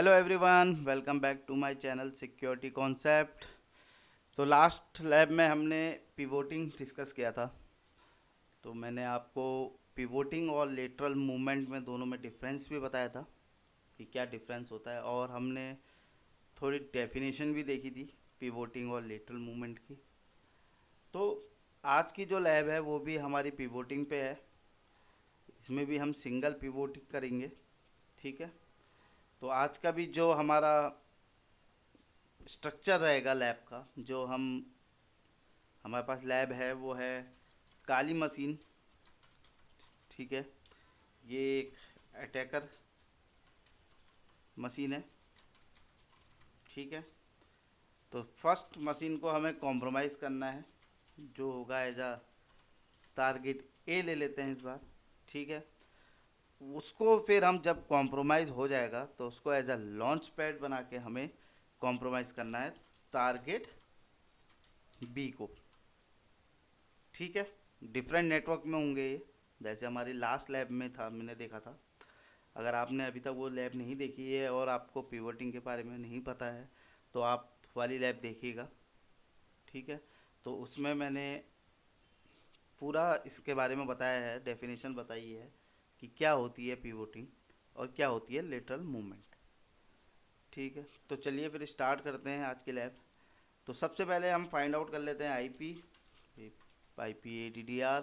Hello everyone, welcome back to my channel security concept. तो last lab में हमने पिवोटिंग discuss किया था। तो मैंने आपको पिवोटिंग और लेटरल मूवमेंट में दोनों में डिफरेंस भी बताया था कि क्या डिफरेंस होता है, और हमने थोड़ी डेफिनेशन भी देखी थी पिवोटिंग और लेटरल मूवमेंट की। तो आज की जो लैब है वो भी हमारी पिवोटिंग पे है। इसमें भी हम सिंगल पिवोटिंग करेंगे, ठीक है। तो आज का भी जो हमारा स्ट्रक्चर रहेगा लैब का, जो हमारे पास लैब है वो है काली मशीन, ठीक है। ये एक अटैकर मशीन है, ठीक है। तो फर्स्ट मशीन को हमें कॉम्प्रोमाइज़ करना है, जो होगा एज आ टारगेट ए ले लेते हैं इस बार, ठीक है। उसको फिर हम जब कॉम्प्रोमाइज़ हो जाएगा तो उसको एज अ लॉन्च पैड बना के हमें कॉम्प्रोमाइज़ करना है टारगेट बी को, ठीक है। डिफरेंट नेटवर्क में होंगे ये, जैसे हमारी लास्ट लैब में था, मैंने देखा था। अगर आपने अभी तक वो लैब नहीं देखी है और आपको पिवोटिंग के बारे में नहीं पता है तो आप वाली लैब देखिएगा, ठीक है। तो उसमें मैंने पूरा इसके बारे में बताया है, डेफिनेशन बताई है कि क्या होती है पिवोटिंग और क्या होती है लेटरल मूवमेंट, ठीक है। तो चलिए फिर स्टार्ट करते हैं आज की लैब। तो सबसे पहले हम फाइंड आउट कर लेते हैं I P A D D R.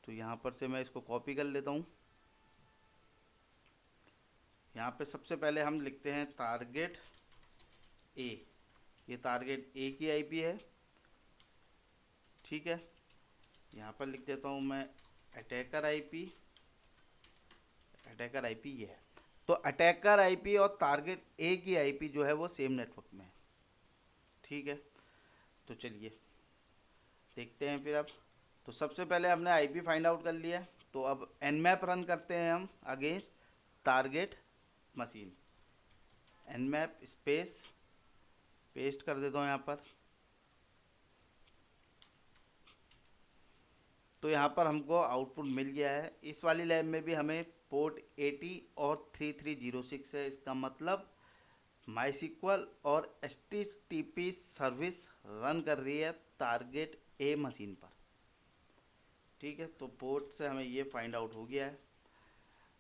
तो यहाँ पर से मैं इसको कॉपी कर लेता हूँ। यहाँ पे सबसे पहले हम लिखते हैं टारगेट ए। ये टारगेट ए की आईपी है, ठीक है। यहाँ पर लिख देता हूँ मैं अटैकर आईपी। अटैकर आईपी ये है। तो अटैकर आईपी और टारगेट ए की आईपी जो है वो सेम नेटवर्क में है, ठीक है। तो चलिए देखते हैं फिर अब। तो सबसे पहले हमने आईपी फाइंड आउट कर लिया। तो अब nmap रन करते हैं हम against target machine. nmap space paste कर देता हूँ यहाँ पर। तो यहाँ पर हमको आउटपुट मिल गया है। इस वाली लैब में भी हमें पोर्ट 80 और 3306 है। इसका मतलब माई और एच सर्विस रन कर रही है टारगेट ए मशीन पर, ठीक है। तो पोर्ट से हमें ये फाइंड आउट हो गया है।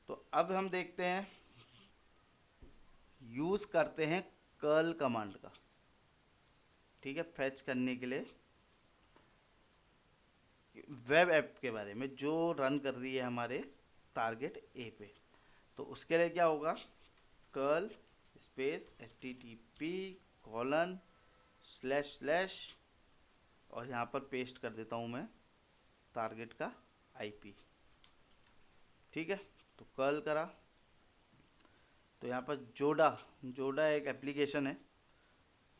तो अब हम देखते हैं, यूज़ करते हैं कर्ल कमांड का, ठीक है, फैच करने के लिए वेब ऐप के बारे में जो रन कर रही है हमारे टारगेट ए पे। तो उसके लिए क्या होगा, curl space HTTP colon slash slash, और यहाँ पर पेस्ट कर देता हूँ मैं टारगेट का आईपी, ठीक है। तो कर्ल करा। तो यहाँ पर जोडा जोडा एक एप्लीकेशन है,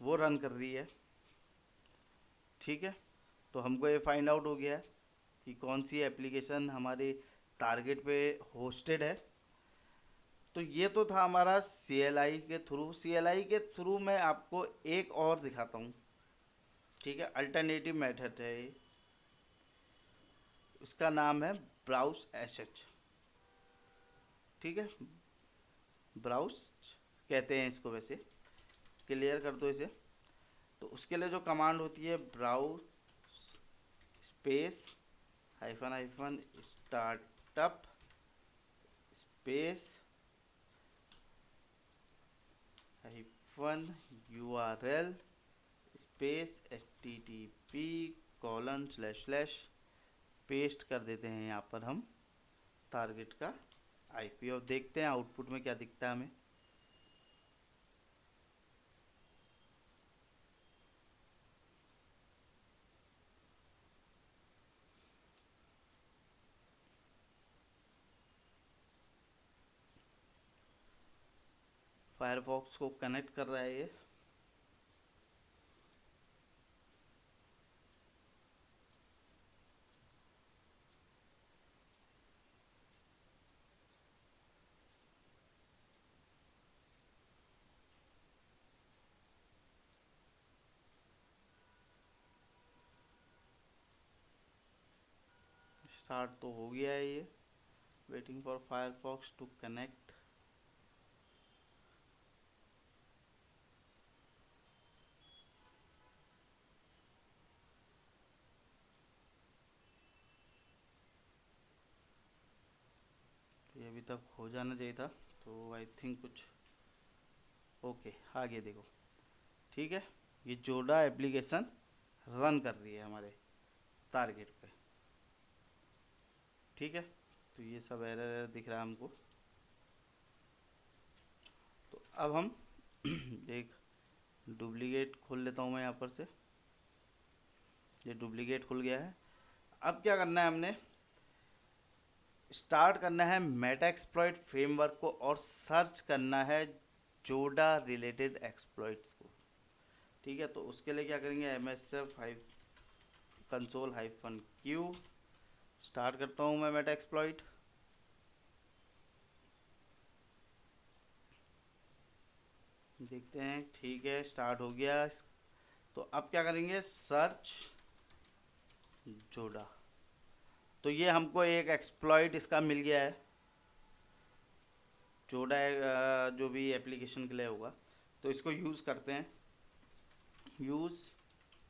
वो रन कर रही है, ठीक है। तो हमको ये फाइंड आउट हो गया है कि कौन सी एप्लीकेशन हमारे टारगेट पे होस्टेड है। तो ये तो था हमारा CLI के थ्रू। CLI के थ्रू मैं आपको एक और दिखाता हूँ, ठीक है। अल्टरनेटिव मेथड है ये। इसका नाम है ब्राउज एसएच, ठीक है। ब्राउज कहते हैं इसको वैसे। क्लियर कर दो इसे। तो उसके लिए जो कमांड होती है, browse space hyphen hyphen startup space hyphen URL space HTTP colon slash slash, paste कर देते हैं यहाँ पर हम टारगेट का आईपी, और देखते हैं आउटपुट में क्या दिखता है हमें। फायरफॉक्स को कनेक्ट कर रहा है ये। स्टार्ट तो हो गया है ये। Waiting for Firefox to connect. तक हो जाना चाहिए था। तो आई थिंक कुछ ओके आगे देखो, ठीक है। ये जोड़ा एप्लीकेशन रन कर रही है हमारे टारगेट पे, ठीक है। तो ये सब एरर दिख रहा है हमको। तो अब हम एक डुप्लीकेट खोल लेता हूँ मैं यहाँ पर से। ये डुप्लीकेट खुल गया है। अब क्या करना है, हमने स्टार्ट करना है मेटा एक्सप्लॉइट फ्रेमवर्क को और सर्च करना है जोड़ा रिलेटेड एक्सप्लॉइट्स को, ठीक है। तो उसके लिए क्या करेंगे, MSF कंसोल -Q स्टार्ट करता हूँ मैं मेटा एक्सप्लॉइट। देखते हैं, ठीक है स्टार्ट हो गया। तो अब क्या करेंगे, सर्च जोड़ा। तो ये हमको एक एक्सप्लॉइट इसका मिल गया है, जोड़ा जो भी एप्लीकेशन के लिए होगा। तो इसको यूज़ करते हैं, use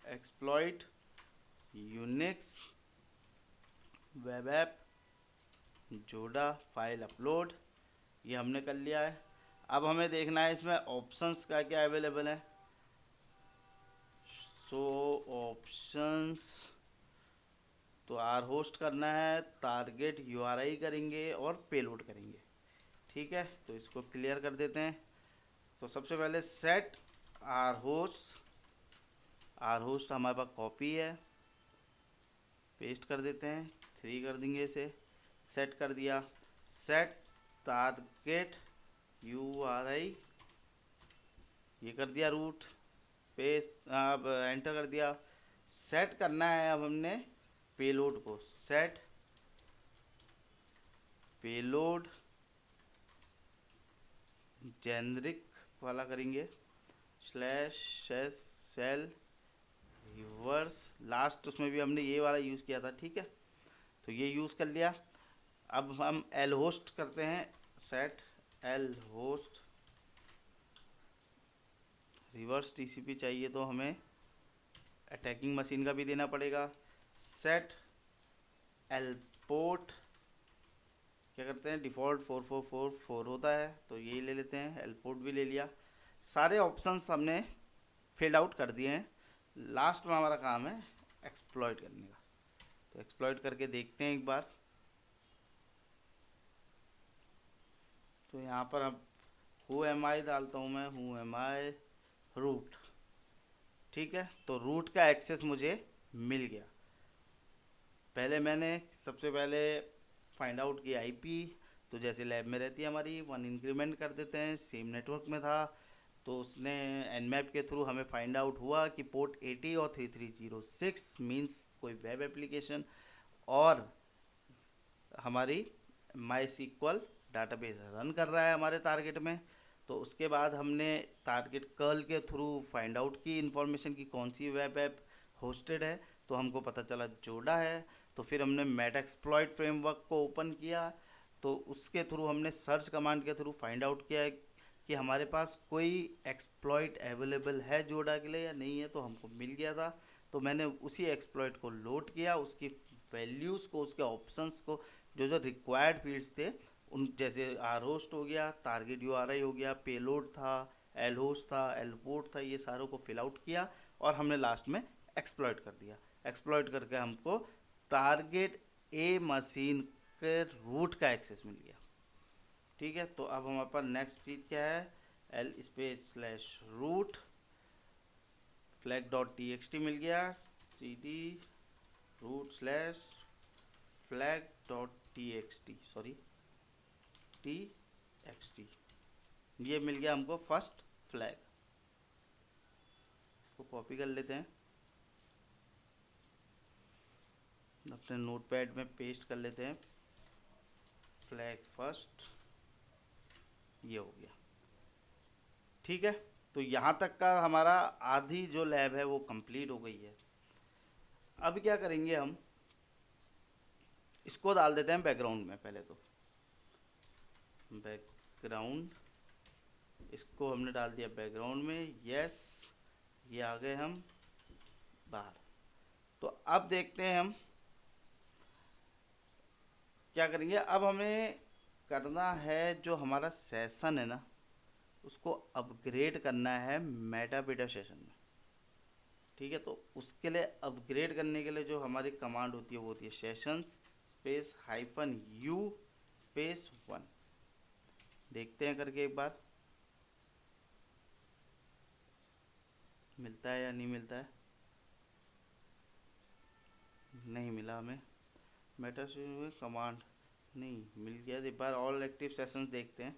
exploit Unix web app जोड़ा फाइल अपलोड। ये हमने कर लिया है। अब हमें देखना है इसमें ऑप्शंस का क्या अवेलेबल है। सो ऑप्शंस, तो आर होस्ट करना है, टारगेट URI करेंगे और पेलोड करेंगे, ठीक है। तो इसको क्लियर कर देते हैं। तो सबसे पहले सेट आर होस्ट हमारे पास कॉपी है, पेस्ट कर देते हैं, 3 कर देंगे इसे, सेट कर दिया। सेट टारगेट URI, ये कर दिया रूट, पेस्ट, अब एंटर कर दिया। सेट करना है अब हमने पेलोड को, सेट पेलोड जेनरिक वाला करेंगे, /सेल रिवर्स लास्ट, उसमें भी हमने ये वाला यूज़ किया था, ठीक है। तो ये यूज़ कर लिया। अब हम एल होस्ट करते हैं, set L host reverse TCP चाहिए तो हमें अटैकिंग मशीन का भी देना पड़ेगा। सेट एल पोर्ट, क्या करते हैं, डिफ़ॉल्ट 4444 होता है तो यही ले लेते हैं, एल पोर्ट भी ले लिया। सारे ऑप्शंस हमने फिल आउट कर दिए हैं। लास्ट में हमारा काम है एक्सप्लॉइट करने का। तो एक्सप्लॉइट करके देखते हैं एक बार। तो यहाँ पर अब हु एम आई डालता हूँ मैं, हु एम आई रूट, ठीक है। तो रूट का एक्सेस मुझे मिल गया। पहले मैंने सबसे पहले फाइंड आउट की IP, तो जैसे लैब में रहती है हमारी 1 इंक्रीमेंट कर देते हैं, सेम नेटवर्क में था। तो उसने Nmap के थ्रू हमें फाइंड आउट हुआ कि पोर्ट 80 और 3306 मींस कोई वेब एप्लीकेशन और हमारी MySQL डाटाबेस रन कर रहा है हमारे टारगेट में। तो उसके बाद हमने टारगेट कर्ल के थ्रू फाइंड आउट की इन्फॉर्मेशन की कौन सी वेब ऐप होस्टेड है, तो हमको पता चला जोड़ा है। तो फिर हमने मेटाएक्सप्लॉइट फ्रेमवर्क को ओपन किया, तो उसके थ्रू हमने सर्च कमांड के थ्रू फाइंड आउट किया है कि हमारे पास कोई एक्सप्लॉइट अवेलेबल है जोड़ा के लिए या नहीं है। तो हमको मिल गया था, तो मैंने उसी एक्सप्लॉइट को लोड किया, उसकी वैल्यूज़ को, उसके ऑप्शंस को, जो जो रिक्वायर्ड फील्ड्स थे उन, जैसे आर होस्ट हो गया, टारगेट URI हो गया, पेलोड था, एल होस्ट था, एल पोर्ट था, ये सारों को फिल आउट किया और हमने लास्ट में एक्सप्लॉइट कर दिया। एक्सप्लॉइट करके हमको टारगेट ए मशीन के रूट का एक्सेस मिल गया, ठीक है। तो अब हमारे पास नेक्स्ट चीज़ क्या है, l/root flag.txt मिल गया, cd root/flag.txt सॉरी txt, ये मिल गया हमको फर्स्ट फ्लैग। इसको कॉपी कर लेते हैं, अपने नोटपैड में पेस्ट कर लेते हैं, फ्लैग फर्स्ट, ये हो गया, ठीक है। तो यहाँ तक का हमारा आधी जो लैब है वो कंप्लीट हो गई है। अब क्या करेंगे, हम इसको डाल देते हैं बैकग्राउंड में। पहले तो बैकग्राउंड, इसको हमने डाल दिया बैकग्राउंड में, यस, ये आ गए हम बाहर। तो अब देखते हैं हम क्या करेंगे। अब हमें करना है, जो हमारा सेशन है ना उसको अपग्रेड करना है मेटाबीटा सेशन में। ठीक है, तो उसके लिए अपग्रेड करने के लिए जो हमारी कमांड होती है वो होती है सेशंस स्पेस -u स्पेस 1। देखते हैं करके एक बार मिलता है या नहीं मिलता है। नहीं मिला हमें मेटा में कमांड, नहीं मिल गया। एक बार ऑल एक्टिव सेशंस देखते हैं,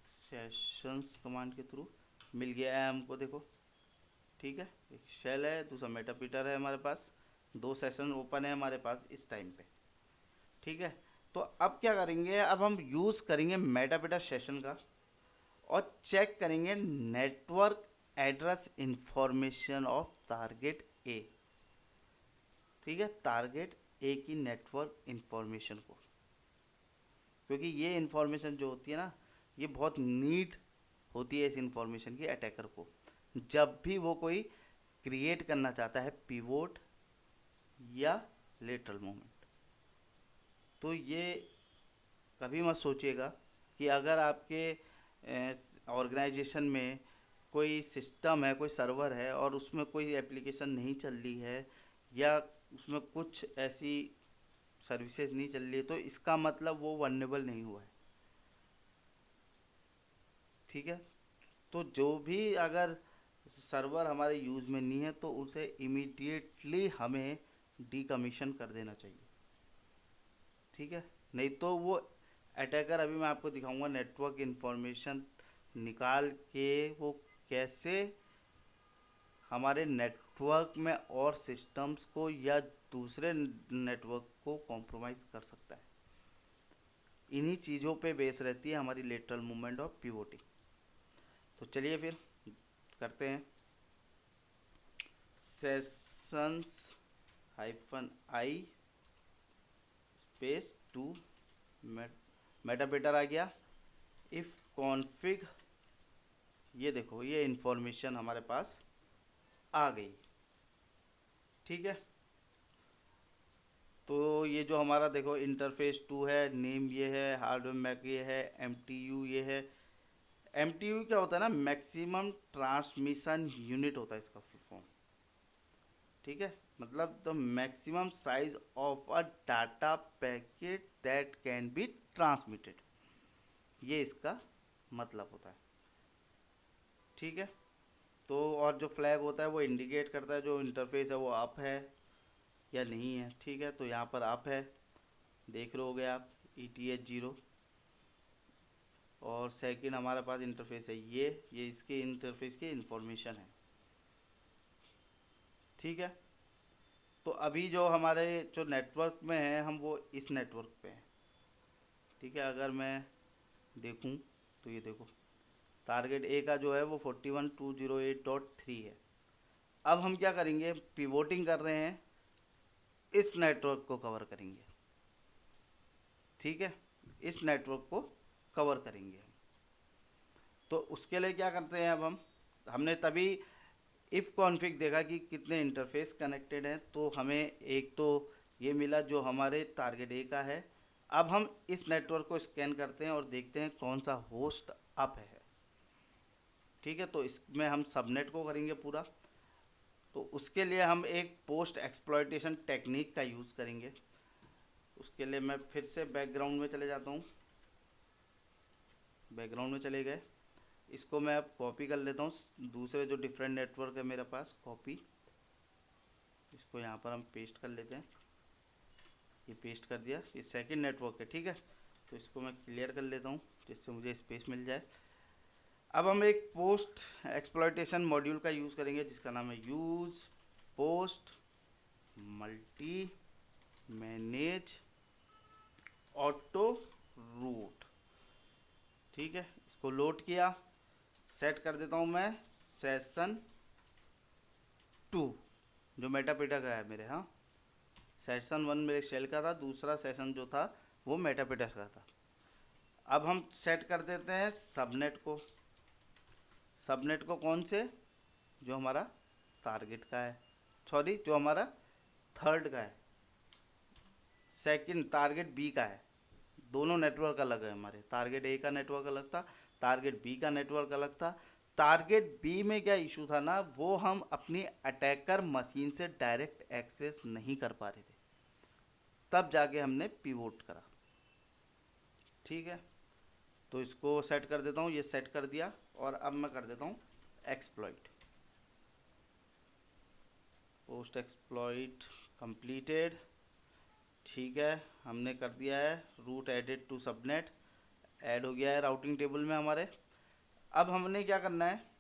सेशंस कमांड के थ्रू मिल गया है हमको, देखो ठीक है। एक शेल है, दूसरा मेटापीटर है, हमारे पास दो सेशन ओपन है हमारे पास इस टाइम पे। ठीक है, तो अब क्या करेंगे, अब हम यूज़ करेंगे मेटापीटर सेशन का और चेक करेंगे network address information of target A. ठीक है, टारगेट ए की नेटवर्क इंफॉर्मेशन को, क्योंकि ये इंफॉर्मेशन जो होती है ना ये बहुत नीड होती है इस इंफॉर्मेशन की अटैकर को, जब भी वो कोई क्रिएट करना चाहता है पिवोट या लेटरल मूवमेंट। तो ये कभी मत सोचिएगा कि अगर आपके ऑर्गेनाइजेशन में कोई सिस्टम है, कोई सर्वर है और उसमें कोई एप्लीकेशन नहीं चल रही है या उसमें कुछ ऐसी सर्विसेज नहीं चल रही है, तो इसका मतलब वो वल्नरेबल नहीं हुआ है। ठीक है, तो जो भी अगर सर्वर हमारे यूज़ में नहीं है तो उसे इमीडिएटली हमें डीकमीशन कर देना चाहिए। ठीक है, नहीं तो वो अटैकर, अभी मैं आपको दिखाऊंगा नेटवर्क इन्फॉर्मेशन निकाल के वो कैसे हमारे नेटवर्क में और सिस्टम्स को या दूसरे नेटवर्क को कॉम्प्रोमाइज़ कर सकता है। इन्हीं चीज़ों पे बेस रहती है हमारी लेटरल मूवमेंट और पिवोटिंग। तो चलिए फिर करते हैं सेशंस -i स्पेस 2 मेटाबीटर आ गया। इफ़ कॉन्फ़िग, ये देखो ये इंफॉर्मेशन हमारे पास आ गई। ठीक है, तो ये जो हमारा देखो इंटरफेस 2 है, नेम ये है, हार्डवेयर मैक ये है, MTU ये है। MTU क्या होता है ना, मैक्सिमम ट्रांसमिशन यूनिट होता है इसका फुल फॉर्म। ठीक है, मतलब the maximum size of a data packet that can be transmitted, ये इसका मतलब होता है। ठीक है, तो और जो फ्लैग होता है वो इंडिकेट करता है जो इंटरफेस है वो अप है या नहीं है। ठीक है, तो यहाँ पर अप है, देख रहे होगे आप, ETH 0। और सेकंड हमारे पास इंटरफेस है ये इसके इंटरफेस की इंफॉर्मेशन है। ठीक है, तो अभी जो हमारे जो नेटवर्क में है हम वो इस नेटवर्क पे हैं। ठीक है, अगर मैं देखूं तो ये देखो टारगेट ए का जो है वो 41.208.3 है। अब हम क्या करेंगे, पिवोटिंग कर रहे हैं, इस नेटवर्क को कवर करेंगे। ठीक है, इस नेटवर्क को कवर करेंगे। तो उसके लिए क्या करते हैं, अब हमने तभी इफ़ कॉन्फ़िग देखा कि कितने इंटरफेस कनेक्टेड हैं, तो हमें एक तो ये मिला जो हमारे टारगेट ए का है। अब हम इस नेटवर्क को स्कैन करते हैं और देखते हैं कौन सा होस्ट अप है। ठीक है, तो इसमें हम सबनेट को करेंगे पूरा। तो उसके लिए हम एक पोस्ट एक्सप्लॉयटेशन टेक्निक का यूज़ करेंगे। उसके लिए मैं फिर से बैकग्राउंड में चले जाता हूँ, बैकग्राउंड में चले गए। इसको मैं अब कॉपी कर लेता हूँ, दूसरे जो डिफरेंट नेटवर्क है मेरे पास, कॉपी, इसको यहाँ पर हम पेस्ट कर लेते हैं। ये पेस्ट कर दिया, ये सेकंड नेटवर्क है। ठीक है, तो इसको मैं क्लियर कर लेता हूँ जिससे मुझे स्पेस मिल जाए। अब हम एक पोस्ट एक्सप्लॉयटेशन मॉड्यूल का यूज़ करेंगे जिसका नाम है use post multi manage auto route. ठीक है, इसको लोड किया, सेट कर देता हूँ मैं सेशन 2 जो मेटापीटर का है मेरे। हाँ, सेशन 1 मेरे शेल का था, दूसरा सेशन जो था वो मेटापीटर का था। अब हम सेट कर देते हैं सबनेट को। सबनेट को कौन से, जो हमारा टारगेट का है, सॉरी जो हमारा थर्ड का है, सेकंड टारगेट बी का है, दोनों नेटवर्क अलग है हमारे। टारगेट ए का नेटवर्क अलग था, टारगेट बी का नेटवर्क अलग था। टारगेट बी में क्या इशू था ना, वो हम अपनी अटैकर मशीन से डायरेक्ट एक्सेस नहीं कर पा रहे थे, तब जाके हमने पिवोट करा। ठीक है, तो इसको सेट कर देता हूँ, ये सेट कर दिया। और अब मैं कर देता हूँ एक्सप्लॉइट। Post exploit completed. ठीक है, हमने कर दिया है। Route added to subnet add हो गया है राउटिंग टेबल में हमारे। अब हमने क्या करना है,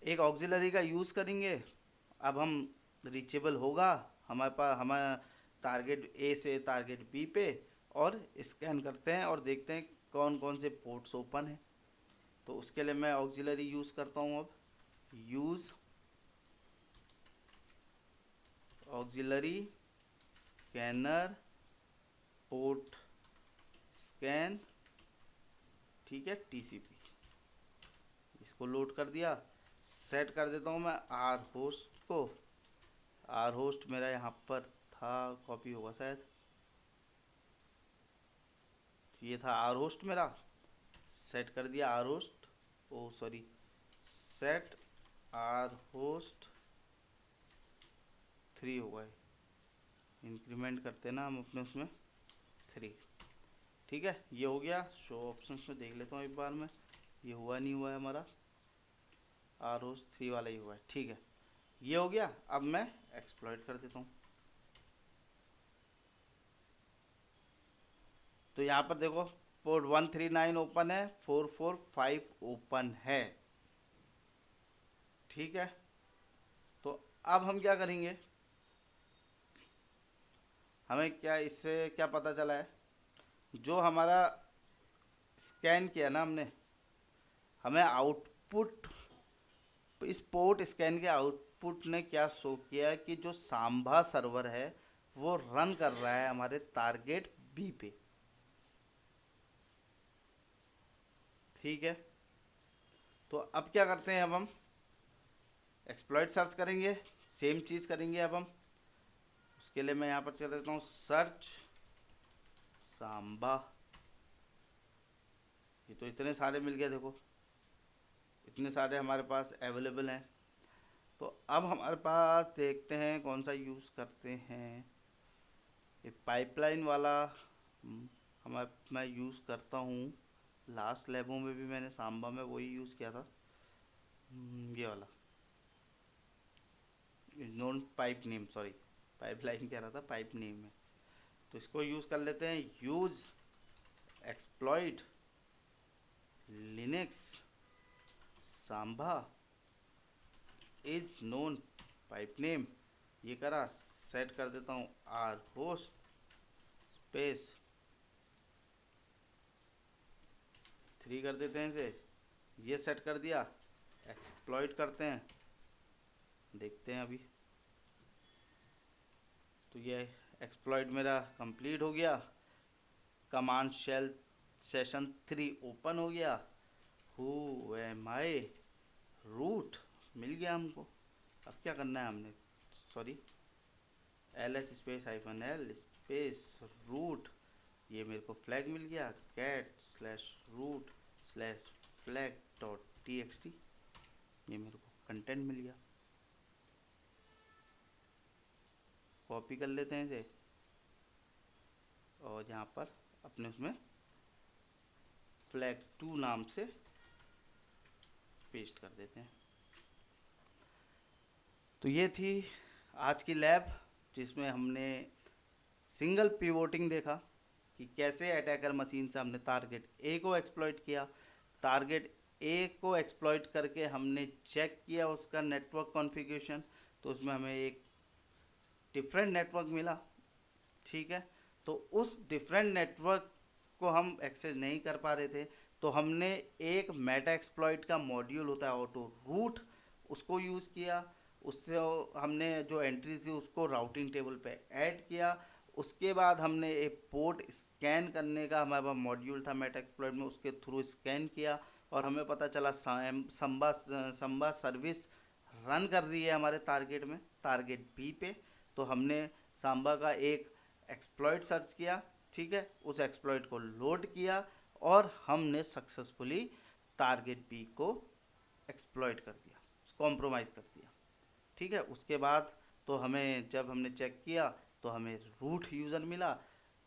एक ऑक्सिलरी का यूज़ करेंगे। अब हम रीचेबल होगा हमारे पास, हमारा टारगेट ए से टारगेट बी पे, और स्कैन करते हैं और देखते हैं कौन कौन से पोर्ट्स ओपन हैं। तो उसके लिए मैं ऑक्सिलरी यूज़ करता हूँ। अब use auxiliary scanner port scan, ठीक है, टीसीपी। इसको लोड कर दिया, सेट कर देता हूँ मैं आर होस्ट को। आर होस्ट मेरा यहाँ पर था, कॉपी होगा शायद, ये था आर होस्ट मेरा। सेट कर दिया R host, O sorry, set R host 3 होगा, इंक्रीमेंट करते ना हम अपने उसमें 3। ठीक है, ये हो गया। शो ऑप्शंस में देख लेता हूँ एक बार में, ये हुआ नहीं हुआ है हमारा, आर होस्ट 3 वाला ही हुआ है। ठीक है, ये हो गया। अब मैं एक्सप्लॉइट कर देता हूँ। तो यहाँ पर देखो, पोर्ट 139 ओपन है, 445 ओपन है। ठीक है, तो अब हम क्या करेंगे, हमें क्या इससे क्या पता चला है, जो हमारा स्कैन किया ना हमने, हमें आउटपुट, इस पोर्ट स्कैन के आउटपुट ने क्या शो किया कि जो सांभा सर्वर है वो रन कर रहा है हमारे टारगेट बी पे। ठीक है, तो अब क्या करते हैं, अब हम एक्सप्लॉइट सर्च करेंगे, सेम चीज़ करेंगे। अब हम उसके लिए मैं यहाँ पर चल देता हूँ सर्च सांबा। ये तो इतने सारे मिल गए, देखो इतने सारे हमारे पास अवेलेबल हैं। तो अब हमारे पास देखते हैं कौन सा यूज़ करते हैं। ये पाइपलाइन वाला मैं यूज़ करता हूँ, लास्ट लैबों में भी मैंने सांबा में वही यूज़ किया था। ये वाला non pipe name, sorry pipeline कह रहा था, पाइप नेम है। तो इसको यूज़ कर लेते हैं, use exploit Linux Samba is known pipe name. ये करा, सेट कर देता हूँ आर होस्ट स्पेस 3 कर देते हैं इसे, ये सेट कर दिया। एक्सप्लॉइट करते हैं, देखते हैं अभी। तो ये एक्सप्लॉइट मेरा कंप्लीट हो गया। कमांड शेल सेशन 3 ओपन हो गया। हु एम आई, रूट मिल गया हमको। अब क्या करना है हमने, sorry ls space -l space root, ये मेरे को फ्लैग मिल गया, cat/root/flag.txt, ये मेरे को कंटेंट मिल गया। कॉपी कर लेते हैं इसे और यहाँ पर अपने उसमें flag2 नाम से पेस्ट कर देते हैं। तो ये थी आज की लैब, जिसमें हमने सिंगल पिवोटिंग देखा कि कैसे अटैकर मशीन से हमने टारगेट ए को एक्सप्लॉइट किया। टारगेट ए को एक्सप्लॉइट करके हमने चेक किया उसका नेटवर्क कॉन्फ़िगरेशन, तो उसमें हमें एक डिफरेंट नेटवर्क मिला। ठीक है, तो उस डिफरेंट नेटवर्क को हम एक्सेस नहीं कर पा रहे थे, तो हमने एक मेटा एक्सप्लॉइट का मॉड्यूल होता है ऑटो रूट, उसको यूज़ किया। उससे हमने जो एंट्री थी उसको राउटिंग टेबल पे ऐड किया। उसके बाद हमने एक पोर्ट स्कैन करने का हमारे पास मॉड्यूल था मेटा एक्सप्लॉइट में, उसके थ्रू स्कैन किया और हमें पता चला संबा सर्विस रन कर रही है हमारे टारगेट में, टारगेट बी पे। तो हमने सांबा का एक एक्सप्लॉइट सर्च किया ठीक है, उस एक्सप्लॉइट को लोड किया और हमने सक्सेसफुली टारगेट बी को एक्सप्लॉइट कर दिया, कॉम्प्रोमाइज़ कर दिया। ठीक है, उसके बाद तो हमें जब हमने चेक किया तो हमें रूट यूज़र मिला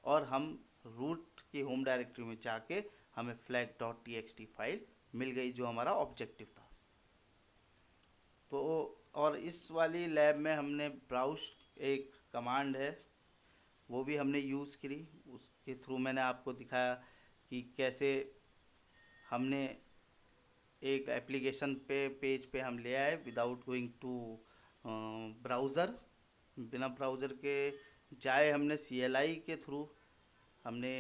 और हम रूट की होम डायरेक्टरी में जाके हमें flag.txt फाइल मिल गई जो हमारा ऑब्जेक्टिव था। तो और इस वाली लैब में हमने ब्राउज एक कमांड है वो भी हमने यूज़ करी, उसके थ्रू मैंने आपको दिखाया कि कैसे हमने एक एप्लीकेशन पे पेज पे हम ले आए विदाउट गोइंग टू ब्राउज़र, बिना ब्राउज़र के जाए हमने CLI के थ्रू हमने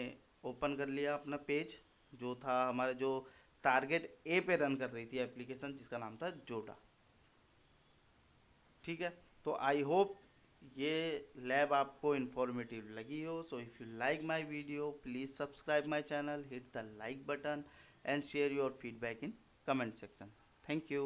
ओपन कर लिया अपना पेज जो था हमारा, जो टारगेट ए पे रन कर रही थी एप्लीकेशन जिसका नाम था जोडा। ठीक है, तो आई होप ये लैब आपको इन्फॉर्मेटिव लगी हो। So if you like my video please subscribe my channel, hit the like button and share your feedback in comment section. Thank you.